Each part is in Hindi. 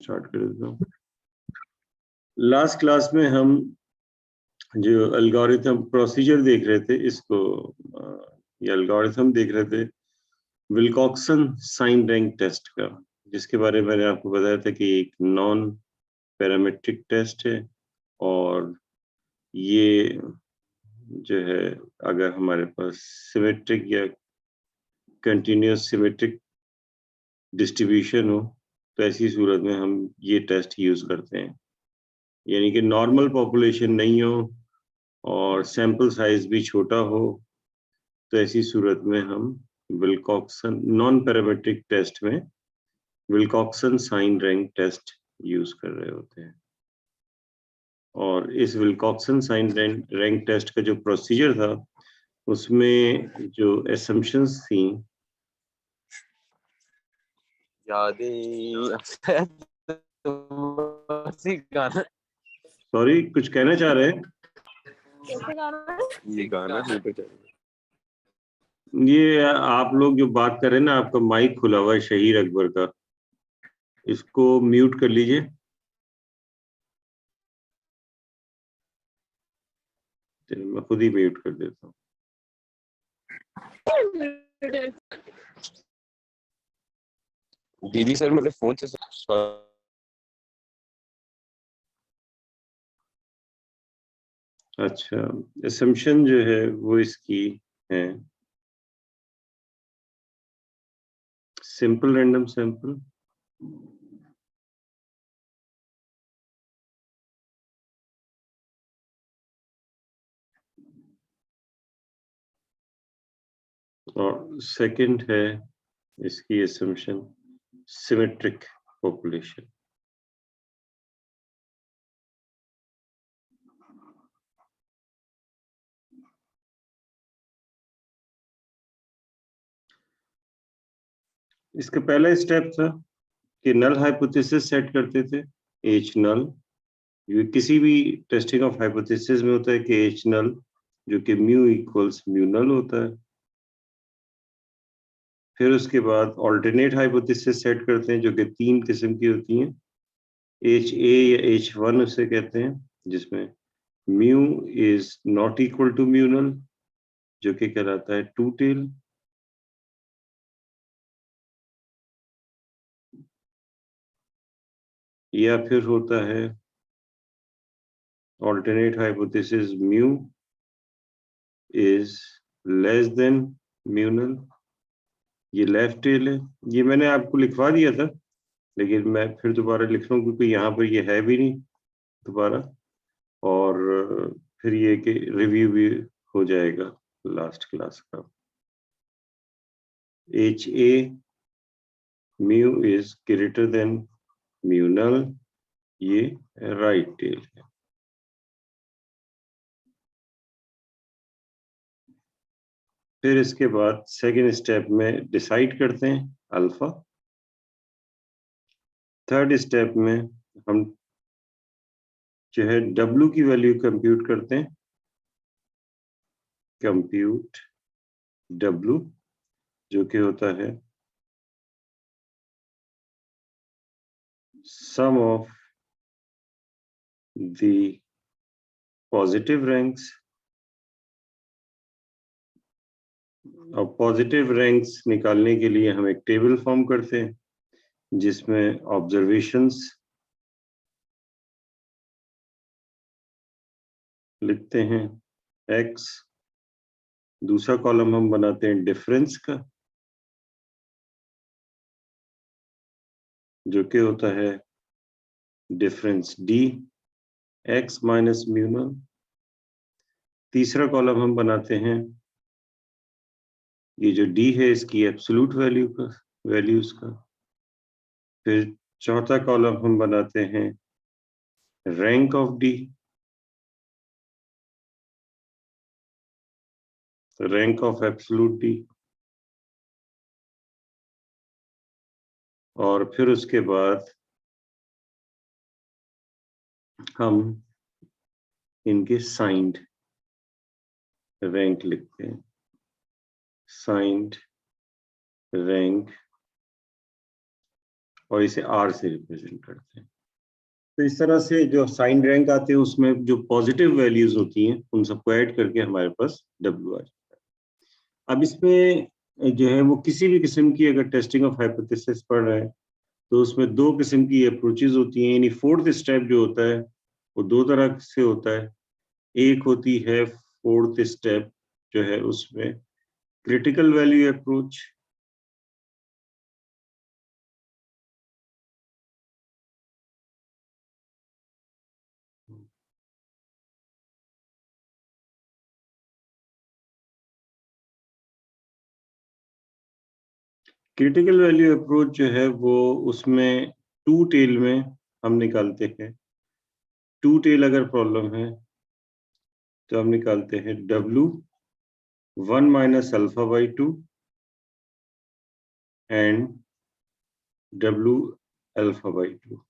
स्टार्ट कर देता हूँ। लास्ट क्लास में हम जो एल्गोरिथम प्रोसीजर देख रहे थे, इसको ये एल्गोरिथम देख रहे थे विल्कॉक्सन साइन रैंक टेस्ट का, जिसके बारे में मैंने आपको बताया था कि एक नॉन पैरामेट्रिक टेस्ट है, और ये जो है अगर हमारे पास सिमेट्रिक या कंटिन्यूस सिमेट्रिक डिस्ट्रीब्यूशन हो तो ऐसी सूरत में हम ये टेस्ट यूज करते हैं। यानी कि नॉर्मल पॉपुलेशन नहीं हो और सैंपल साइज भी छोटा हो, तो ऐसी सूरत में हम विल्कॉक्सन नॉन पैरामेट्रिक टेस्ट में Wilcoxon sign rank test use कर रहे होते हैं। और इस विल्कॉक्सन साइन रैंक टेस्ट का जो प्रोसीजर था, उसमें जो असम्पशंस थी, सॉरी कुछ कहना चाह रहे हैं? ये गाना ये आप लोग जो बात कर रहे हैं ना, आपका माइक खुला हुआ है शहीर अकबर का, इसको म्यूट कर लीजिए। चलिए मैं खुद ही म्यूट कर देता हूँ। दीदी सर मेरे फोन से अच्छा, असम्पशन जो है वो इसकी है सिंपल रैंडम सैंपल, और सेकंड है इसकी असम्पशन सिमेट्रिक पॉपुलेशन। इसका पहला स्टेप था कि नल हाइपोथेसिस सेट करते थे, एच नल। ये किसी भी टेस्टिंग ऑफ हाइपोथेसिस में होता है कि एच नल जो कि म्यू इक्वल्स म्यू नल होता है। फिर उसके बाद ऑल्टरनेट हाइपोथेसिस सेट करते हैं, जो कि 3 किस्म की होती हैं। एच ए या एच वन उसे कहते हैं, जिसमें mu is not equal to mu null, जो कि कहलाता है टू टेल। या फिर होता है alternate hypothesis mu is less than mu null, ये लेफ्ट टेल है। ये मैंने आपको लिखवा दिया था, लेकिन मैं फिर दोबारा लिख रहा हूँ क्योंकि यहाँ पर ये है भी नहीं दोबारा, और फिर ये कि रिव्यू भी हो जाएगा लास्ट क्लास का। H A mu is greater than mu null, ये राइट टेल है। फिर इसके बाद सेकेंड स्टेप में डिसाइड करते हैं अल्फा। थर्ड स्टेप में हम जो है डब्ल्यू की वैल्यू कंप्यूट करते हैं, कंप्यूट डब्ल्यू, जो कि होता है सम ऑफ द पॉजिटिव रैंक्स। और पॉजिटिव रैंक्स निकालने के लिए हम एक टेबल फॉर्म करते हैं जिसमें ऑब्जर्वेशंस लिखते हैं x, दूसरा कॉलम हम बनाते हैं डिफरेंस का, जो कि होता है difference d x minus mu null. तीसरा कॉलम हम बनाते हैं ये जो d है इसकी एब्सोल्यूट वैल्यूज का। फिर चौथा कॉलम हम बनाते हैं rank of d, rank of absolute d। और फिर उसके बाद हम इनके साइंड रैंक लिखते हैं, साइंड रैंक और इसे R से रिप्रेजेंट करते हैं। तो इस तरह से जो साइन रैंक आते हैं उसमें जो पॉजिटिव वैल्यूज होती हैं उन सबको ऐड करके हमारे पास W आ जाता है। अब इसमें जो है वो किसी भी किस्म की अगर टेस्टिंग ऑफ हाइपोथेसिस पढ़ रहे हैं तो उसमें दो किस्म की अप्रोचेज होती हैं, यानी फोर्थ स्टेप जो होता है वो दो तरह से होता है। एक होती है फोर्थ स्टेप जो है उसमें critical value approach, critical value approach जो है वो उसमें टू टेल में हम निकालते हैं। टू टेल अगर प्रॉब्लम है तो हम निकालते हैं W1 minus alpha by 2 and W alpha by 2।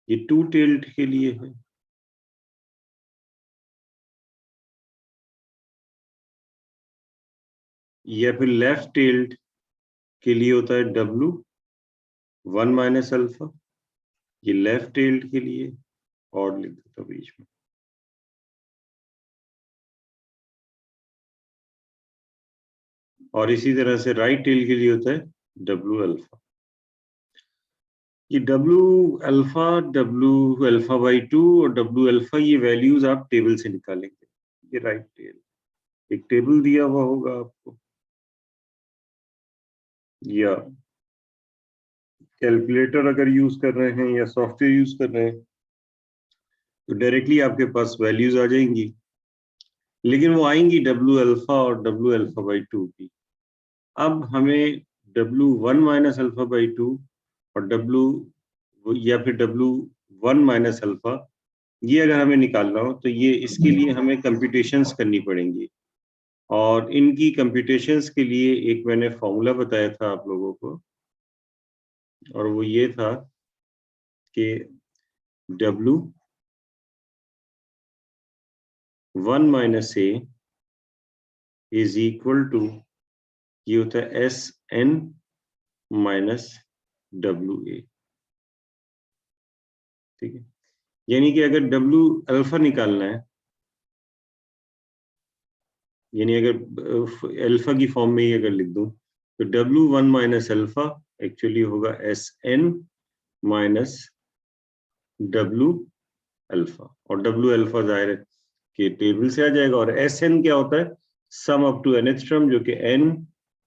ये टू टेल्ड के लिए है। या फिर लेफ्ट टेल्ड के लिए होता है W1 माइनस अल्फा। ये लेफ्ट टेल्ड के लिए और लिख देता बीच में। और इसी तरह से राइट टेल के लिए होता है W अल्फा। ये W अल्फा बाई 2 और W अल्फा ये वैल्यूज आप टेबल से निकालेंगे। ये राइट टेल एक टेबल दिया हुआ होगा आपको, या कैलकुलेटर अगर यूज कर रहे हैं या सॉफ्टवेयर यूज कर रहे हैं तो डायरेक्टली आपके पास वैल्यूज आ जाएंगी, लेकिन वो आएंगी W अल्फा और W अल्फा बाई 2 की। अब हमें W1 माइनस अल्फा बाई 2 और W या फिर W1 माइनस अल्फा ये अगर हमें निकालना हो तो ये इसके लिए हमें कंप्यूटेशंस करनी पड़ेंगी। और इनकी कंप्यूटेशंस के लिए एक मैंने फॉर्मूला बताया था आप लोगों को, और वो ये था कि W1 minus A is equal to, ये होता है SN माइनस WA। ठीक है, यानी कि अगर W अल्फा निकालना है, यानी अगर अल्फा की फॉर्म में ही अगर लिख दूं तो W1 माइनस अल्फा एक्चुअली होगा SN माइनस W अल्फा। और W अल्फा जाहिर है कि टेबल से आ जाएगा। और SN क्या होता है? Sum up to nth term, जो कि N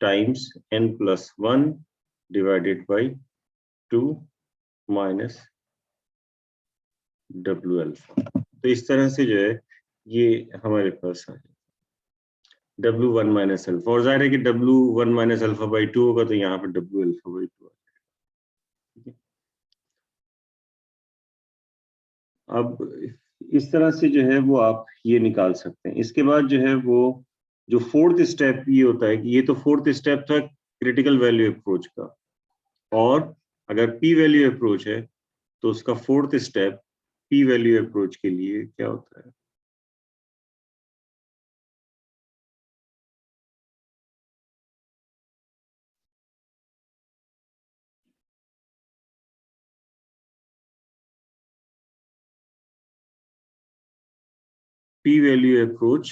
times N plus 1 divided by 2 minus W alpha. तो इस तरह से जो है ये हमारे पास आ जाए W1 माइनस अल्फा। और जाहिर है कि W1 माइनस अल्फा बाई 2 होगा तो यहाँ पर W अल्फा बाई 2 आ जाएगा। अब इस तरह से जो है वो आप ये निकाल सकते हैं। इसके बाद जो है वो जो फोर्थ स्टेप ये होता है कि ये तो फोर्थ स्टेप था क्रिटिकल वैल्यू अप्रोच का, और अगर पी वैल्यू अप्रोच है तो उसका fourth step P value approach के लिए क्या होता है? पी वैल्यू अप्रोच,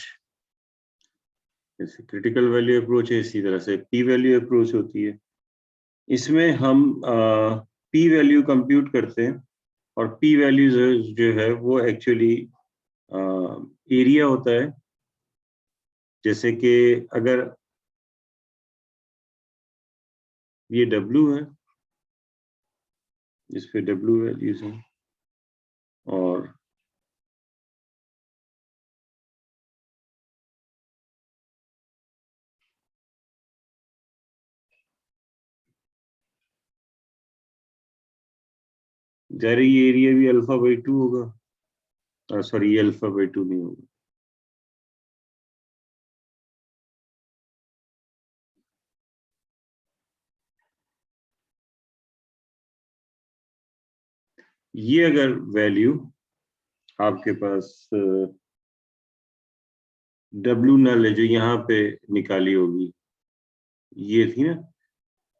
जैसे क्रिटिकल वैल्यू अप्रोच है इसी तरह से पी वैल्यू अप्रोच होती है। इसमें हम पी वैल्यू कंप्यूट करते हैं, और पी वैल्यू जो है वो एक्चुअली एरिया होता है। जैसे कि अगर ये W है, इस पे W वैल्यूज हैं, और जाहिर है ये एरिया भी अल्फा बाई 2 होगा। सॉरी, ये अल्फा बाई 2 नहीं होगा। ये अगर वैल्यू आपके पास W नल है जो यहाँ पे निकाली होगी, ये थी ना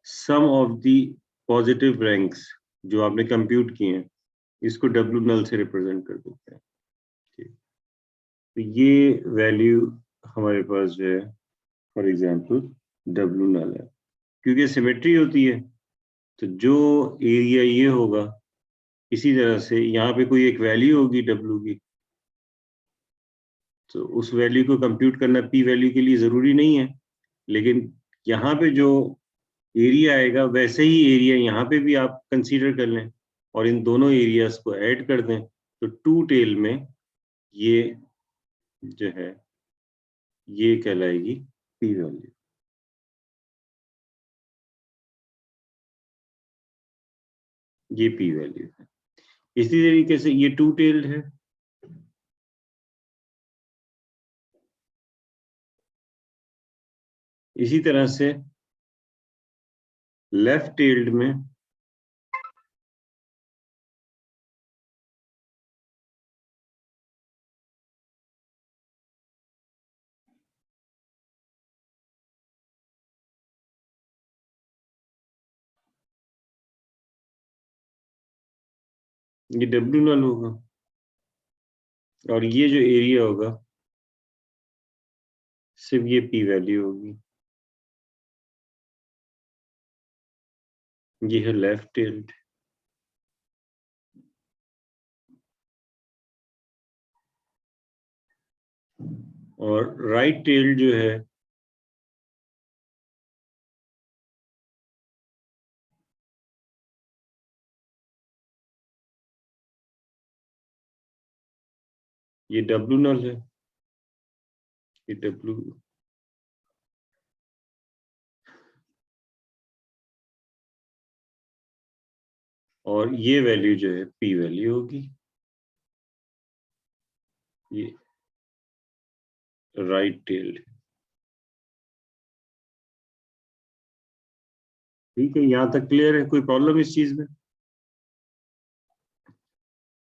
सम ऑफ दी पॉजिटिव रैंक्स जो आपने कंप्यूट किए हैं, इसको डब्ल्यू नल से रिप्रेजेंट कर देते हैं। ठीक, तो ये वैल्यू हमारे पास जो है फॉर एग्जांपल डब्ल्यू नल है, क्योंकि सिमेट्री होती है। तो जो एरिया ये होगा, इसी तरह से यहाँ पे कोई एक वैल्यू होगी डब्ल्यू की, तो उस वैल्यू को कंप्यूट करना पी वैल्यू के लिए जरूरी नहीं है, लेकिन यहाँ पे जो एरिया आएगा वैसे ही एरिया यहाँ पे भी आप कंसीडर कर लें और इन दोनों एरियाज को ऐड कर दें, तो टू टेल में ये जो है ये कहलाएगी पी वैल्यू। ये पी वैल्यू है। इसी तरीके से ये टू टेल्ड है, इसी तरह से लेफ्ट टेल्ड में ये डब्ल्यू नल होगा, और ये जो एरिया होगा सिर्फ ये पी वैल्यू होगी। ये है लेफ्ट टेल्ड, और राइट टेल्ड जो है ये डब्ल्यू नल है। ये डब्ल्यू, और ये वैल्यू जो है पी वैल्यू होगी। ये राइट टेल्ड। ठीक है, यहाँ तक क्लियर है? कोई प्रॉब्लम इस चीज में?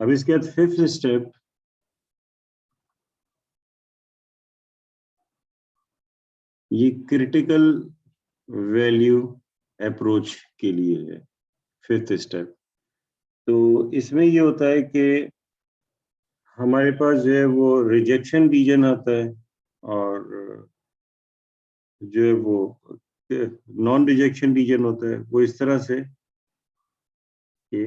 अब इसके बाद फिफ्थ स्टेप, ये क्रिटिकल वैल्यू अप्रोच के लिए है। फिफ्थ स्टेप, तो इसमें ये होता है कि हमारे पास जो है वो रिजेक्शन रीजन आता है, और जो है वो नॉन रिजेक्शन रीजन होता है। वो इस तरह से कि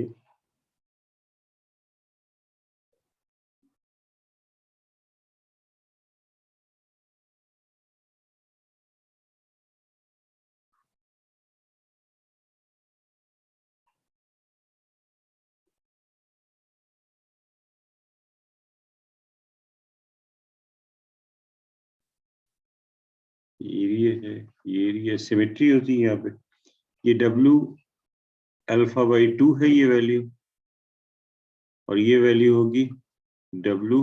एरिया है, ये एरिया सिमेट्री होती है यहाँ पे। ये डब्ल्यू अल्फा बाई 2 है ये वैल्यू, और ये वैल्यू होगी डब्ल्यू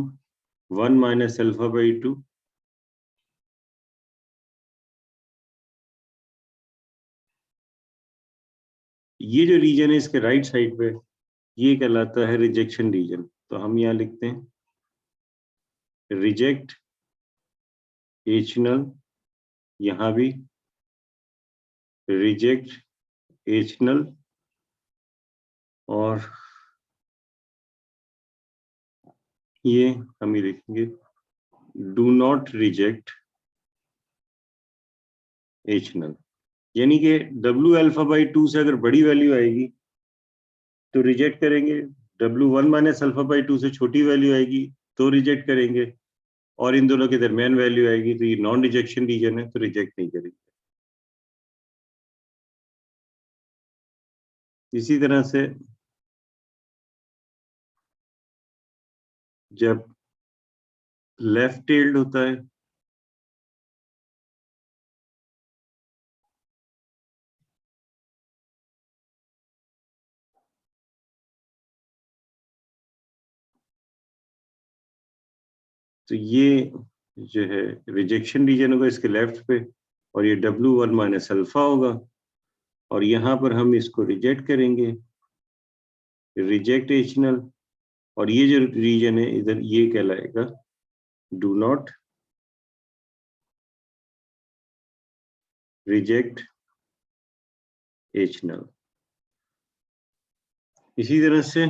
1 माइनस अल्फा बाई 2। ये जो रीजन है इसके राइट साइड पे, ये कहलाता है रिजेक्शन रीजन। तो हम यहाँ लिखते हैं रिजेक्ट एच नल, यहाँ भी रिजेक्ट एच नल, और ये हम ये लिखेंगे do not reject H null. यानी कि डब्ल्यू अल्फा बाई 2 से अगर बड़ी वैल्यू आएगी तो रिजेक्ट करेंगे, डब्ल्यू 1 माइनस अल्फा बाई 2 से छोटी वैल्यू आएगी तो रिजेक्ट करेंगे, और इन दोनों के दरमियान वैल्यू आएगी तो ये नॉन रिजेक्शन रीजन है, तो रिजेक्ट नहीं करेंगे। इसी तरह से जब लेफ्ट टेल्ड होता है तो ये जो है रिजेक्शन रीजन होगा इसके लेफ्ट पे, और ये डब्ल्यू 1 माइनस अल्फा होगा, और यहाँ पर हम इसको रिजेक्ट करेंगे, रिजेक्ट एचनल, और ये जो रीजन है इधर ये कहलाएगा डू नॉट रिजेक्ट एचनल। इसी तरह से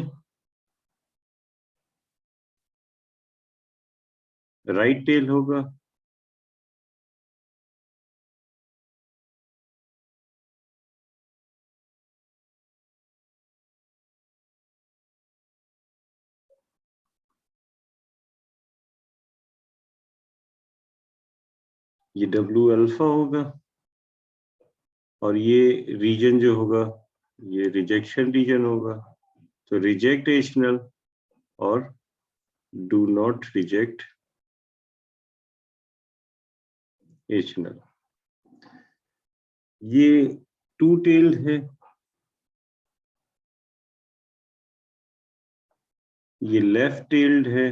राइट टेल होगा, ये W अल्फा होगा, और ये रीजन जो होगा ये रिजेक्शन रीजन होगा, तो रिजेक्ट एच नल और do not reject H null. ये टू टेल्ड है, ये लेफ्ट टेल्ड है,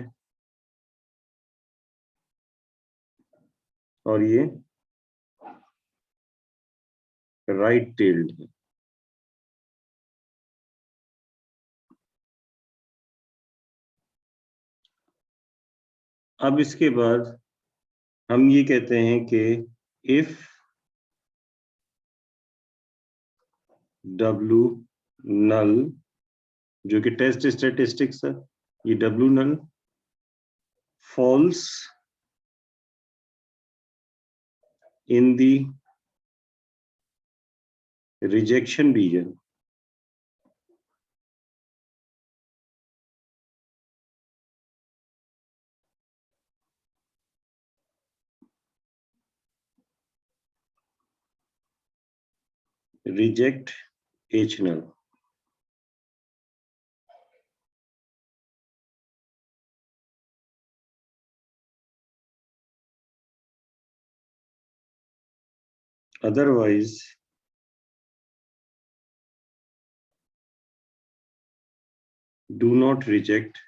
और ये राइट टेल्ड है। अब इसके बाद हम ये कहते हैं कि इफ W नल, जो कि टेस्ट स्टैटिस्टिक्स है, ये W null falls in the rejection region, reject H null. Otherwise, do not reject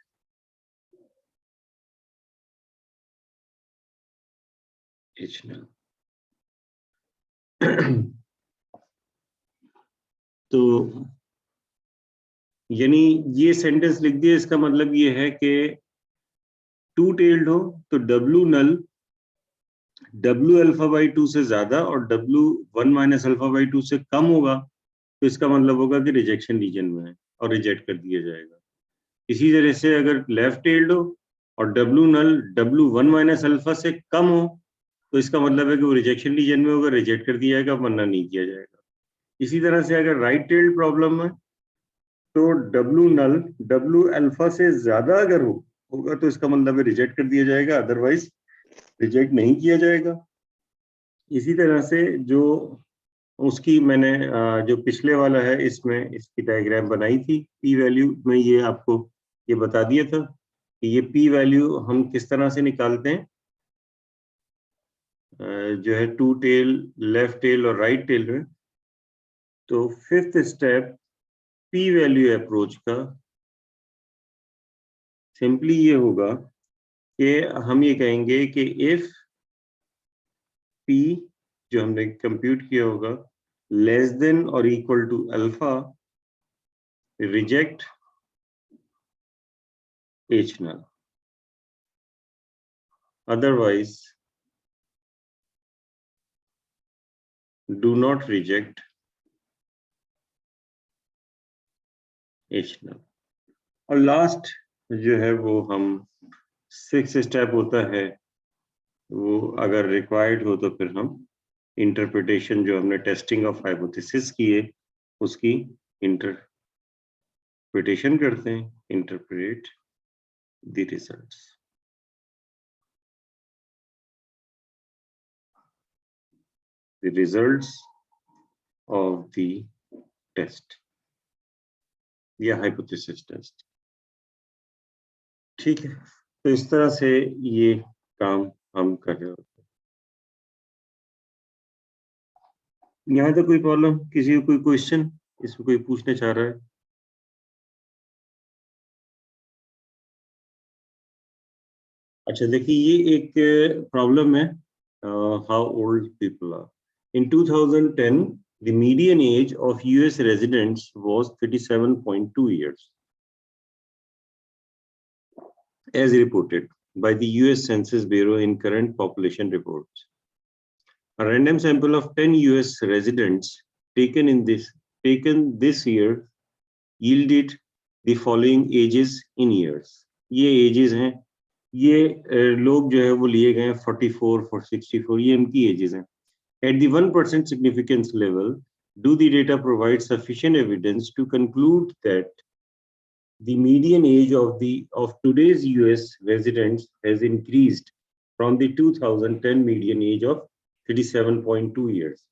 H null. तो यानी ये सेंटेंस लिख दिया, इसका मतलब ये है कि टू टेल्ड हो तो W null W alpha by 2 से ज्यादा और W 1 माइनस अल्फा बाई 2 से कम होगा, तो इसका मतलब होगा कि रिजेक्शन रीजन में है और रिजेक्ट कर दिया जाएगा। इसी तरह से अगर लेफ्ट टेल्ड हो और W null W 1 minus alpha से कम हो, तो इसका मतलब है कि वो रिजेक्शन रीजन में होगा, रिजेक्ट कर दिया जाएगा, वरना नहीं किया जाएगा। इसी तरह से अगर राइट टेल्ड प्रॉब्लम है तो W नल W अल्फा से ज्यादा अगर होगा तो इसका मतलब है रिजेक्ट कर दिया जाएगा, अदरवाइज रिजेक्ट नहीं किया जाएगा। इसी तरह से जो उसकी मैंने जो पिछले वाला है इसमें इसकी डायग्राम बनाई थी, पी वैल्यू में ये आपको ये बता दिया था कि ये पी वैल्यू हम किस तरह से निकालते हैं, जो है टू टेल, लेफ्ट टेल और राइट टेल में। तो fifth step P value approach का सिंपली ये होगा कि हम ये कहेंगे कि इफ पी जो हमने कंप्यूट किया होगा लेस देन और equal to alpha, reject H null, otherwise do not reject H null. और लास्ट जो है वो हम सिक्स स्टेप होता है, वो अगर रिक्वायर्ड हो तो फिर हम इंटरप्रिटेशन जो हमने टेस्टिंग ऑफ हाइपोथेसिस की है उसकी इंटरप्रिटेशन करते हैं, interpret the results. The results of the test या हाइपोथेसिस टेस्ट। ठीक है, तो इस तरह से ये काम हम कर रहे होते हैं। यहाँ तो कोई प्रॉब्लम, किसी को कोई क्वेश्चन इसमें कोई पूछना चाह रहा है? अच्छा देखिए, ये एक प्रॉब्लम है, how old people are. In 2010 the median age of US residents was 37.2 years as reported by the US Census Bureau in current population reports. A random sample of 10 US residents taken this year yielded the following ages in years. ये एजेस हैं, ये लोग जो है वो लिए गए हैं 44 for 64, ये इनकी एजेस हैं। At the 1% significance level, do the data provide sufficient evidence to conclude that the median age of today's US residents has increased from the 2010 median age of 37.2 years?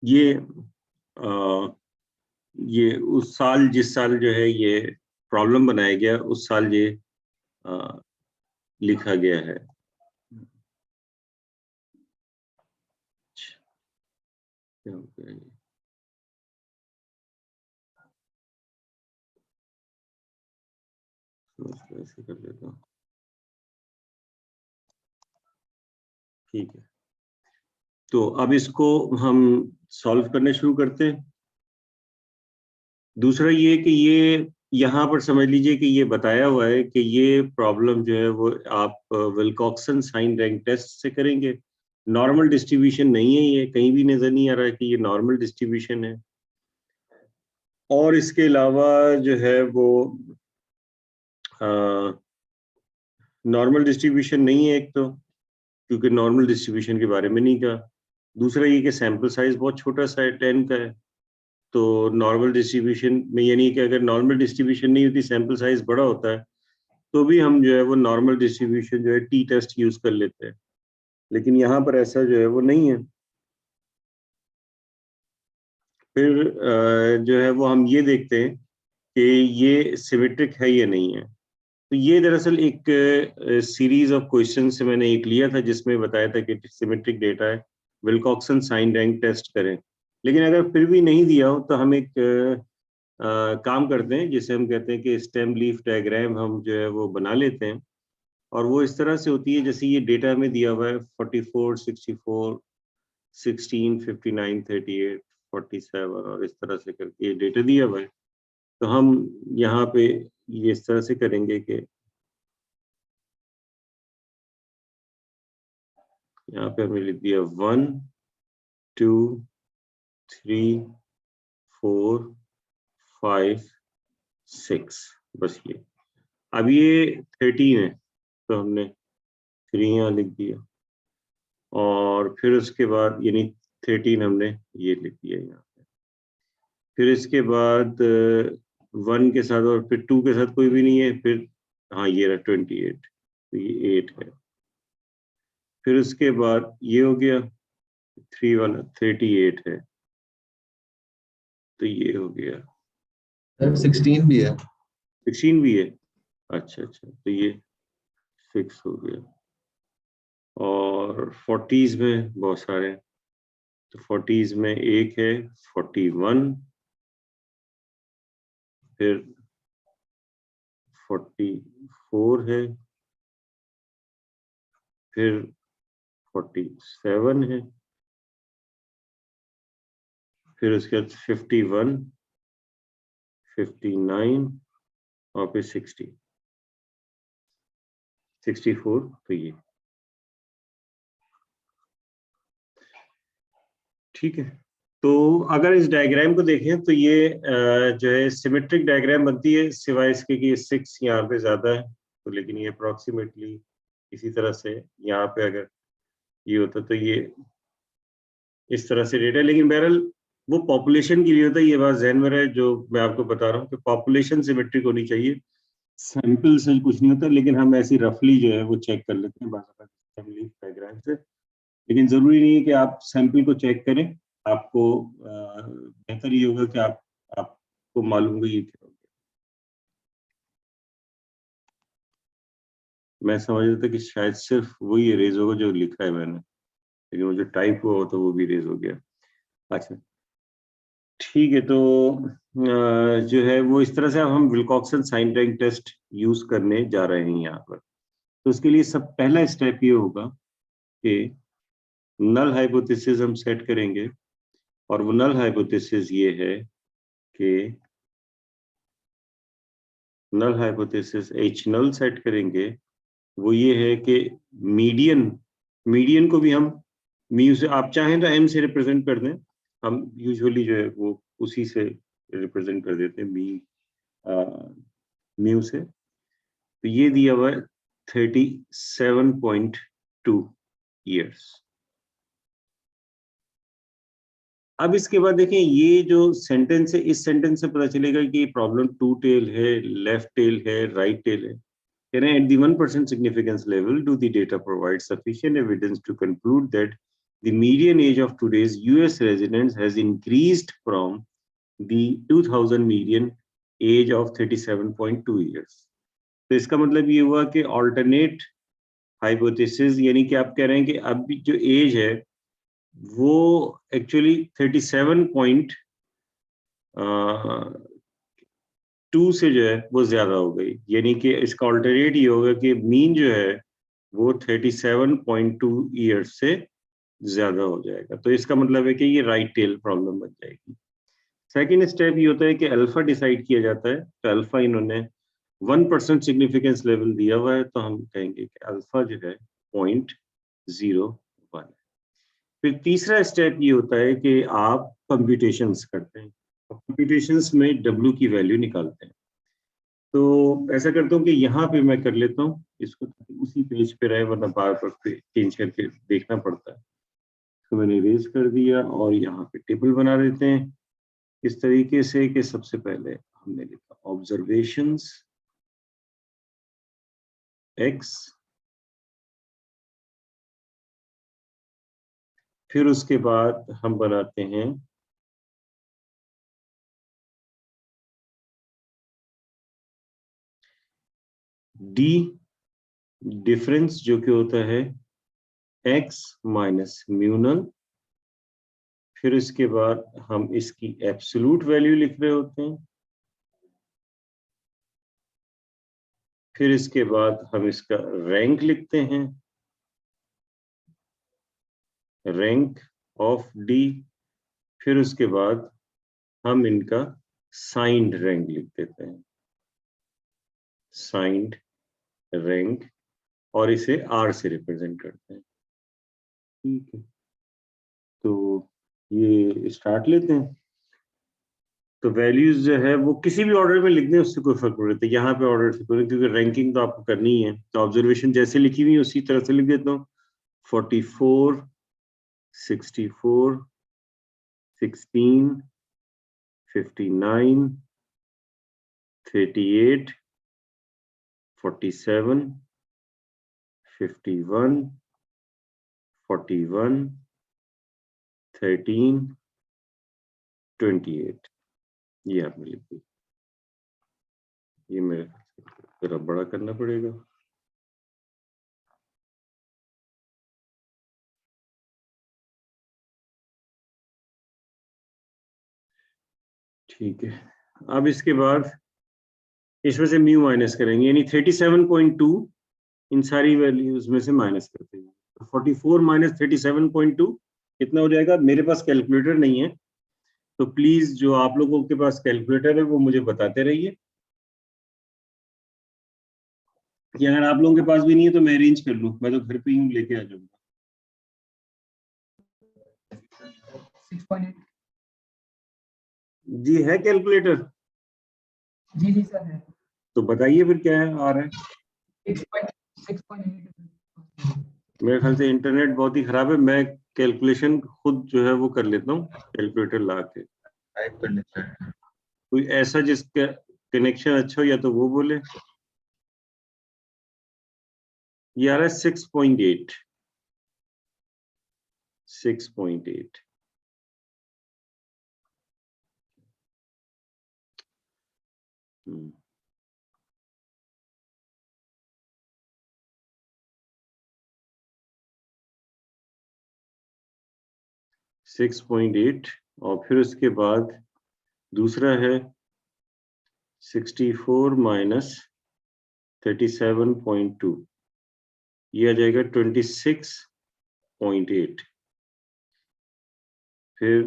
ये उस साल, जिस साल जो है ये प्रॉब्लम बनाया गया, उस साल ये लिखा गया है। ऐसे कर लेता हूँ, ठीक है। तो अब इसको हम सॉल्व करने शुरू करते हैं। दूसरा ये कि ये यहाँ पर समझ लीजिए कि ये बताया हुआ है कि ये प्रॉब्लम जो है वो आप विल्कॉक्सन साइन रैंक टेस्ट से करेंगे। नॉर्मल डिस्ट्रीब्यूशन नहीं है, ये कहीं भी नजर नहीं आ रहा है कि ये नॉर्मल डिस्ट्रीब्यूशन है। और इसके अलावा जो है वो नॉर्मल डिस्ट्रीब्यूशन नहीं है एक तो, क्योंकि नॉर्मल डिस्ट्रीब्यूशन के बारे में नहीं कहा। दूसरा ये कि सैंपल साइज बहुत छोटा सा है, 10 का है। तो नॉर्मल डिस्ट्रीब्यूशन में यानी कि अगर नॉर्मल डिस्ट्रीब्यूशन नहीं होती, सैंपल साइज बड़ा होता है, तो भी हम जो है वो नॉर्मल डिस्ट्रीब्यूशन जो है टी टेस्ट यूज कर लेते हैं। लेकिन यहाँ पर ऐसा जो है वो नहीं है। फिर जो है वो हम ये देखते हैं कि ये सिमेट्रिक है या नहीं है। तो ये दरअसल एक सीरीज ऑफ क्वेश्चन से मैंने एक लिया था जिसमें बताया था कि सिमेट्रिक डेटा है, विल्कॉक्सन साइन रैंक टेस्ट करें। लेकिन अगर फिर भी नहीं दिया हो तो हम एक काम करते हैं जिसे हम कहते हैं कि स्टेम लीफ डायग्राम हम जो है वो बना लेते हैं। और वो इस तरह से होती है जैसे ये डेटा में दिया हुआ है 44, 64, 16, 59, 38, 47 और इस तरह से करके ये डेटा दिया हुआ है। तो हम यहाँ पे ये इस तरह से करेंगे कि यहाँ पे हमें लिख दिया 1, 2, 3, 4, 5, 6, बस ये। अब ये 13 है तो हमने 3 यहाँ लिख दिया, और फिर उसके बाद यानी 13 हमने ये लिख दिया यहाँ पे। फिर इसके बाद 1 के साथ और फिर 2 के साथ कोई भी नहीं है, फिर हाँ ये रहा 28, तो ये 8 है। फिर उसके बाद ये हो गया 3 वाला 38 है, तो ये हो गया 16 भी है। 16 भी है, अच्छा अच्छा, तो ये 6 हो गया। और 40s में बहुत सारे हैं, तो 40s में एक है 41, फिर 44 है, फिर 47 है, फिर उसके बाद 51, 59 और फिर 60, 64, तो ये ठीक है। तो अगर इस डायग्राम को देखें तो ये जो है सिमेट्रिक डायग्राम बनती है, सिवाय इसके कि 6 यहाँ पे ज्यादा है, तो लेकिन ये अप्रोक्सीमेटली इसी तरह से यहाँ पे अगर ये होता तो ये इस तरह से डेटा, लेकिन बहरहाल वो पॉपुलेशन के लिए होता है। ये बात ज़हन में रहे जो मैं आपको बता रहा हूँ कि पॉपुलेशन सिमेट्रिक होनी चाहिए, सैंपल से कुछ नहीं होता। लेकिन हम ऐसी रफली जो है वो चेक कर लेते हैं डायग्राम से, लेकिन जरूरी नहीं है कि आप सैंपल को चेक करें। आपको बेहतर ये होगा कि आपको मालूम होगा ये क्या होगा। मैं समझ रहा था कि शायद सिर्फ वही इरेज होगा जो लिखा है मैंने, लेकिन वो जो टाइप हुआ हो तो वो भी इरेज हो गया। अच्छा ठीक है, तो जो है वो इस तरह से अब हम Wilcoxon sign rank test use करने जा रहे हैं यहाँ पर। तो उसके लिए सब पहला स्टेप ये होगा कि नल हाइपोथेसिस हम सेट करेंगे, और वो नल हाइपोथेसिस ये है कि null hypothesis H null set करेंगे। वो ये है कि मीडियन को भी हम म्यू से, आप चाहें तो एम से रिप्रेजेंट कर दें। हम यूजुअली जो है वो उसी से रिप्रेजेंट कर देते हैं म्यू से। तो ये दिया हुआ है 37.2 ईयर्स। अब इसके बाद देखें ये जो सेंटेंस है, इस सेंटेंस से पता चलेगा कि प्रॉब्लम टू टेल है, लेफ्ट टेल है, राइट टेल है। At the 1% significance level, do the data provide sufficient evidence to conclude that the median age of today's US residents has increased from the 2000 median age of 37.2 years? तो इसका मतलब ये हुआ कि alternate hypothesis, यानी कि आप कह रहे हैं कि अब जो एज है वो एक्चुअली 37.2 से जो है वो ज्यादा हो गई, यानी कि इसका ऑल्टरनेट ये होगा कि मीन जो है वो 37.2 ईयर्स से ज्यादा हो जाएगा। तो इसका मतलब है कि ये राइट टेल प्रॉब्लम बन जाएगी। सेकेंड स्टेप ये होता है कि अल्फा डिसाइड किया जाता है। तो अल्फा इन्होंने 1% सिग्निफिकेंस लेवल दिया हुआ है, तो हम कहेंगे कि अल्फा जो है 0.01। फिर तीसरा स्टेप ये होता है कि आप कंप्यूटेशंस करते हैं। कंप्यूटेशंस में W की वैल्यू निकालते हैं। तो ऐसा करता हूँ कि यहाँ पे मैं कर लेता हूँ इसको, उसी पेज पे रहे, वरना बार बार चेंज करके देखना पड़ता है। तो मैंने इरेज कर दिया और यहाँ पे टेबल बना देते हैं इस तरीके से कि सबसे पहले हमने लिखा ऑब्जर्वेशंस x, फिर उसके बाद हम बनाते हैं d डिफरेंस, जो कि होता है x माइनस म्यूनल। फिर इसके बाद हम इसकी एब्सोल्यूट वैल्यू लिख रहे होते हैं। फिर इसके बाद हम इसका रैंक लिखते हैं, रैंक ऑफ डी। फिर उसके बाद हम इनका साइंड रैंक लिख देते हैं, साइंड रैंक, और इसे आर से रिप्रेजेंट करते हैं। ठीक है, तो ये स्टार्ट लेते हैं। तो वैल्यूज जो है वो किसी भी ऑर्डर में लिख दें, उससे कोई फर्क नहीं पड़ता। यहाँ पे ऑर्डर से कोई, क्योंकि रैंकिंग तो आपको करनी ही है। तो ऑब्जर्वेशन जैसे लिखी हुई है उसी तरह से लिख देता हूँ। 44, 64, 16, 59, 38, 47, 51, 41, 13, 28। ये आपने लिख दी। ये मेरे जरा बड़ा करना पड़ेगा। ठीक है, अब इसके बाद इसमें से म्यू माइनस करेंगे, यानी 37.2 इन सारी वैल्यूज में से माइनस करते हैं। तो 44 माइनस 37.2 कितना हो जाएगा? मेरे पास कैलकुलेटर नहीं है, तो प्लीज जो आप लोगों के पास कैलकुलेटर है वो मुझे बताते रहिए, कि अगर आप लोगों के पास भी नहीं है तो मैं अरेंज कर लूं। मैं तो घर पे ही लेके आ जाऊंगा। 6.8 जी है कैलकुलेटर? जी जी सर है। तो बताइए फिर क्या है आ रहा है। 6.8 मेरे ख्याल से इंटरनेट बहुत ही खराब है। मैं कैलकुलेशन खुद जो है वो कर लेता हूँ कैलकुलेटर ला के। टाइप कर लेते हैं। कोई ऐसा जिसका कनेक्शन अच्छा हो या तो वो बोले। ये आ रहा है 6.8। 6.8। हम्म 6.8, और फिर उसके बाद दूसरा है 64 माइनस 37.2, ये आ जाएगा 26.8। फिर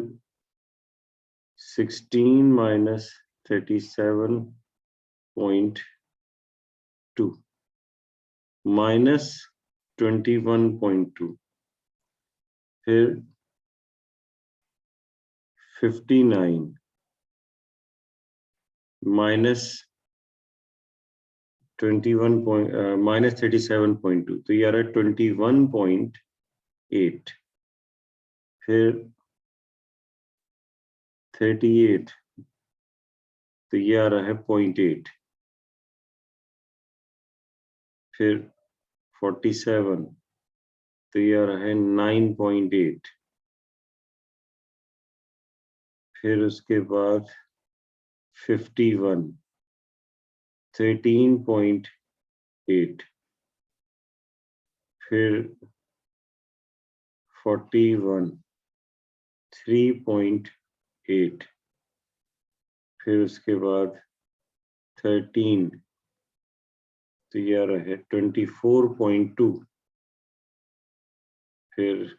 16 माइनस 37.2 माइनस 21.2, फिर 59 -37.2, तो ये आ रहा है 21.8, फिर 38, तो ये आ रहा है 0.8, फिर 47, तो ये आ रहा है 9.8, फिर उसके बाद 51, 13.8, फिर 41, 3.8, फिर उसके बाद 13, तो ये आ रहा है 24.2, फिर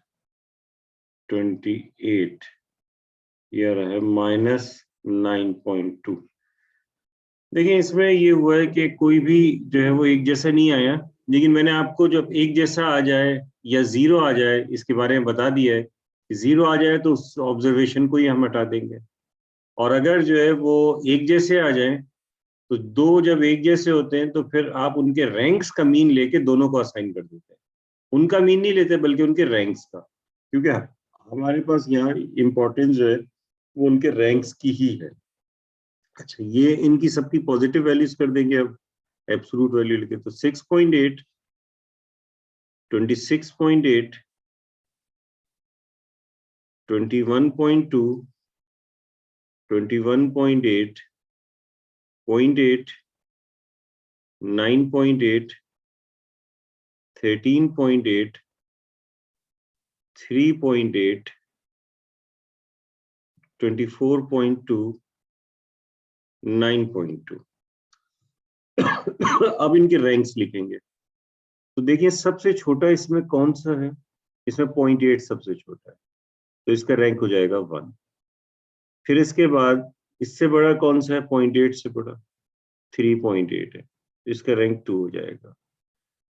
28, ये आ रहा है -9.2। देखिए इसमें ये हुआ है कि कोई भी जो है वो एक जैसा नहीं आया, लेकिन मैंने आपको जब एक जैसा आ जाए या जीरो आ जाए इसके बारे में बता दिया है कि जीरो आ जाए तो उस ऑब्जर्वेशन को ही हम हटा देंगे, और अगर जो है वो एक जैसे आ जाए तो दो जब एक जैसे होते हैं तो फिर आप उनके रैंक्स का मीन लेके दोनों को असाइन कर देते हैं। उनका मीन नहीं लेते बल्कि उनके रैंक्स का, क्योंकि हमारे पास यहाँ इंपॉर्टेंस जो है वो उनके रैंक्स की ही है। अच्छा, ये इनकी सबकी पॉजिटिव वैल्यूज कर देंगे अब, एब्सोल्यूट वैल्यू लिखे तो 6.8, 26.8, 21.2, 21.8, 0.8, 9.8, 13.8, 3.8, 24.2, 9.2। अब इनके रैंक्स लिखेंगे तो देखिए सबसे छोटा इसमें कौन सा है, इसमें 0.8 सबसे छोटा है, तो इसका रैंक हो जाएगा 1। फिर इसके बाद इससे बड़ा कौन सा है, 0.8 से बड़ा 3.8 है, तो इसका रैंक 2 हो जाएगा।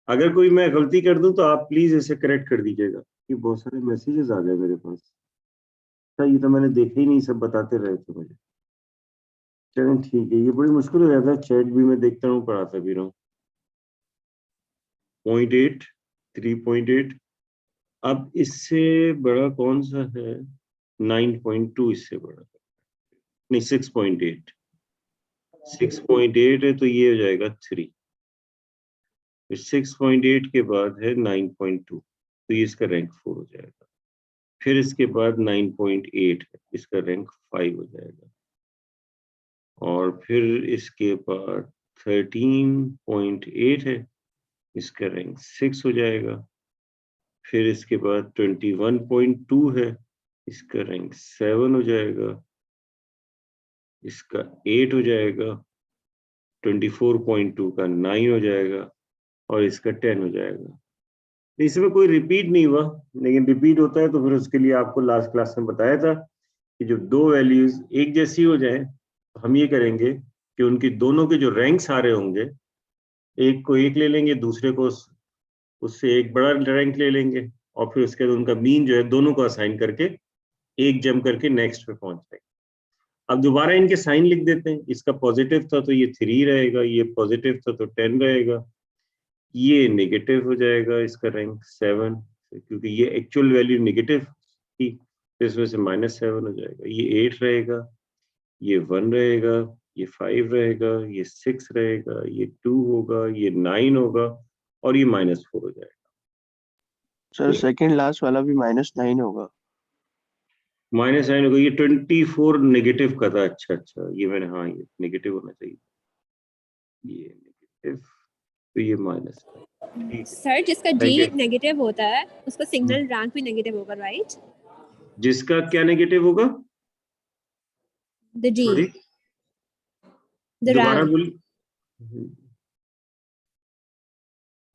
अगर कोई मैं गलती कर दूं तो आप प्लीज इसे करेक्ट कर दीजिएगा। ये बहुत सारे मैसेजेस आ गए मेरे पास, अच्छा ये तो मैंने देखे ही नहीं, सब बताते रहे थे मुझे। चलें ठीक है, ये बड़ी मुश्किल हो जाता है, चैट भी मैं देखता हूँ पढ़ाता भी रहा हूँ। 0.8, 3.8, अब इससे बड़ा कौन सा है, 9.2 इससे बड़ा है, नहीं 6.8, 6.8 है तो ये हो जाएगा 3, फिर 6.8 के बाद है 9.2, तो ये इसका रैंक 4 हो जाएगा। फिर इसके बाद 9.8 है, इसका रैंक 5 हो जाएगा, और फिर इसके बाद 13.8 है, इसका रैंक 6 हो जाएगा। फिर इसके बाद 21.2 है, इसका रैंक 7 हो जाएगा, इसका 8 हो जाएगा, 24.2 का 9 हो जाएगा, और इसका 10 हो जाएगा। इसमें कोई रिपीट नहीं हुआ, लेकिन रिपीट होता है तो फिर उसके लिए आपको लास्ट क्लास में बताया था कि जब दो वैल्यूज एक जैसी हो जाए तो हम ये करेंगे कि उनकी दोनों के जो रैंक्स आ रहे होंगे, एक को एक ले लेंगे, दूसरे को उससे एक बड़ा रैंक ले लेंगे, और फिर उसके बाद उनका मीन जो है दोनों को असाइन करके एक जम करके नेक्स्ट पे पहुंच जाएंगे। अब दोबारा इनके साइन लिख देते हैं, इसका पॉजिटिव था तो ये 3 रहेगा, ये पॉजिटिव था तो 10 रहेगा, ये नेगेटिव हो जाएगा, इसका रैंक 7, क्योंकि ये एक्चुअल वैल्यू नेगेटिव थी तो इस वजह से -7 हो जाएगा, ये 8 रहेगा, ये 1 रहेगा, ये 5 रहेगा, ये 6 रहेगा, ये 2 होगा, ये 9 होगा, और ये -4 हो जाएगा। सर सेकंड लास्ट वाला भी -9 होगा। -9 होगा, ये 24 नेगेटिव का था। अच्छा ये मैंने, हाँ ये नेगेटिव होना चाहिए, ये नेगेटिव, तो ये माइनस। सर जिसका जी नेगेटिव होता है उसका सिग्नल रैंक भी नेगेटिव होगा, राइट? जिसका क्या नेगेटिव होगा? द जी, द दोबारा रैंक। बोल,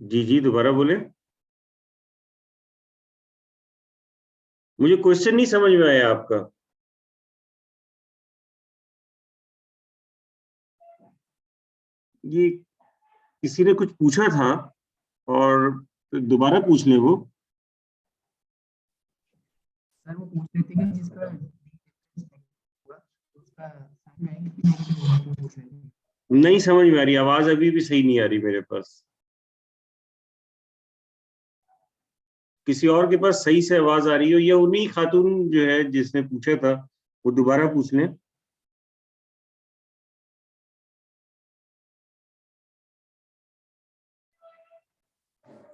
जी दोबारा बोले, मुझे क्वेश्चन नहीं समझ में आया आपका। ये किसी ने कुछ पूछा था और दोबारा पूछ ले वो। सर वो पूछ रहे थे कि जिसका उसका बैंक की negative होगा तो हो जाएगी। नहीं समझ में आ रही, आवाज अभी भी सही नहीं आ रही मेरे पास। किसी और के पास सही से आवाज आ रही हो, या उन्हीं खातून जो है जिसने पूछा था वो दोबारा पूछ लें।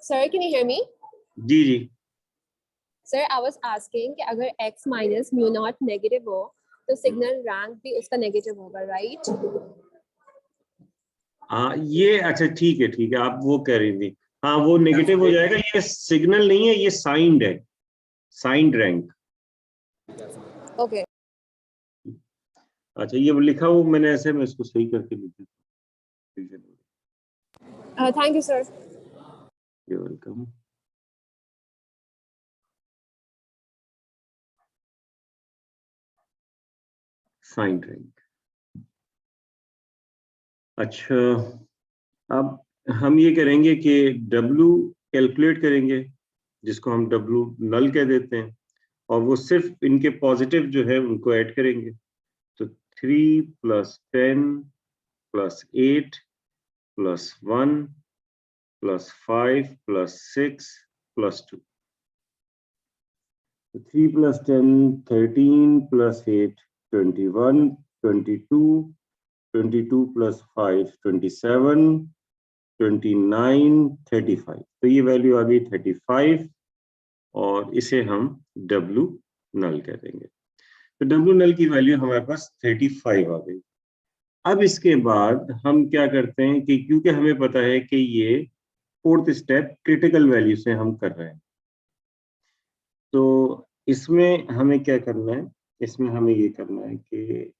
Sir, can you hear me? Ji ji. Sir, I was asking कि अगर x minus mu naught negative हो तो सिग्नल रैंक भी उसका नेगेटिव होगा, राइट? हाँ ये अच्छा ठीक है आप वो कह रही थी। हाँ वो नेगेटिव हो जाएगा, ये सिग्नल नहीं है, ये साइंड है, साइंड रैंक। ओके। अच्छा ये लिखा हुआ मैंने ऐसे में इसको सही करके लिखा। Thank you sir. You welcome. Signed rank. अच्छा अब हम ये करेंगे कि W कैलकुलेट करेंगे, जिसको हम W नल कह देते हैं, और वो सिर्फ इनके पॉजिटिव जो है उनको ऐड करेंगे। तो 3 + 10 + 8 + 1 + 5 + 6 + 2। 3 + 10 13 + 8 21 22 22 + 5 27 29 35। तो ये वैल्यू आ गई 35, और इसे हम W नल कह देंगे। तो W नल की वैल्यू हमारे पास 35 आ गई। अब इसके बाद हम क्या करते हैं कि क्योंकि हमें पता है कि ये फोर्थ स्टेप क्रिटिकल वैल्यू से हम कर रहे हैं, तो इसमें हमें क्या करना है, इसमें हमें ये करना है कि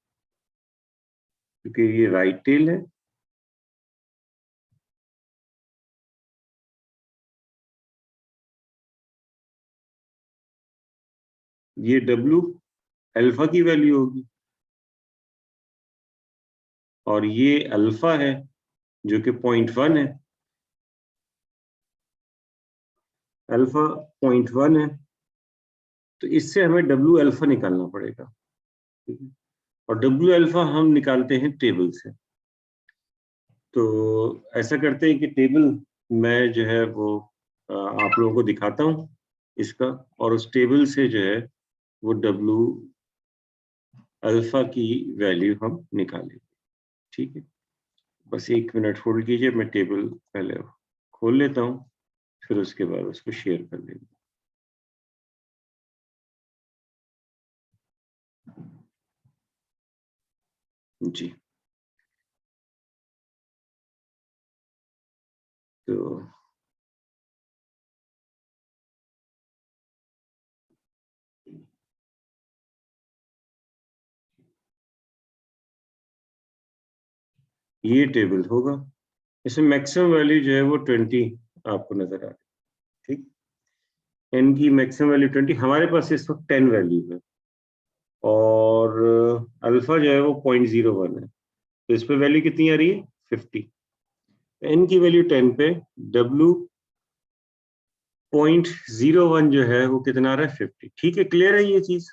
क्योंकि ये राइट टेल है, ये W अल्फा की वैल्यू होगी, और ये अल्फा है जो कि 0.1 है, अल्फा 0.1 है। तो इससे हमें W अल्फा निकालना पड़ेगा, ठीक है? और W अल्फा हम निकालते हैं टेबल से। तो ऐसा करते हैं कि टेबल मैं जो है वो आप लोगों को दिखाता हूँ इसका, और उस टेबल से जो है वो W अल्फा की वैल्यू हम निकालेंगे, ठीक है? बस 1 मिनट होल्ड कीजिए, मैं टेबल पहले खोल लेता हूँ, फिर उसके बाद उसको शेयर कर देंगे। जी तो ये टेबल होगा, इसमें मैक्सिमम वैल्यू जो है वो 20 आपको नजर आ रही है, ठीक? n की मैक्सिमम वैल्यू 20, हमारे पास इस वक्त 10 वैल्यू है, और अल्फा जो है वो 0.01 है, तो इस पे वैल्यू कितनी आ रही है 50। n की वैल्यू 10 पे W 0.01 जो है वो कितना आ रहा है 50। ठीक है, क्लियर है ये चीज,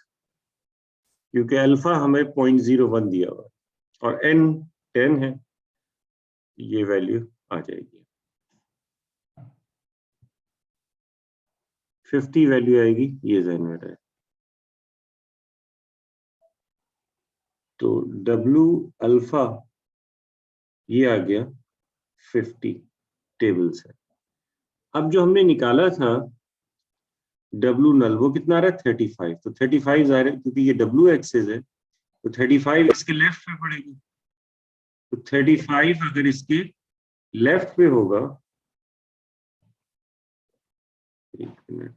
क्योंकि अल्फा हमें 0.01 दिया हुआ है और n 10 है, ये वैल्यू आ जाएगी 50 वैल्यू आएगी, ये ज़हन में रहे। तो W अल्फा ये आ गया 50 टेबल से। अब जो हमने निकाला था W नल वो कितना आ रहा है 35, तो 35 आ रहा है क्योंकि ये W एक्सिस है, तो 35 इसके लेफ्ट पे पड़ेगी, तो 35 अगर इसके लेफ्ट पे होगा, एक मिनट,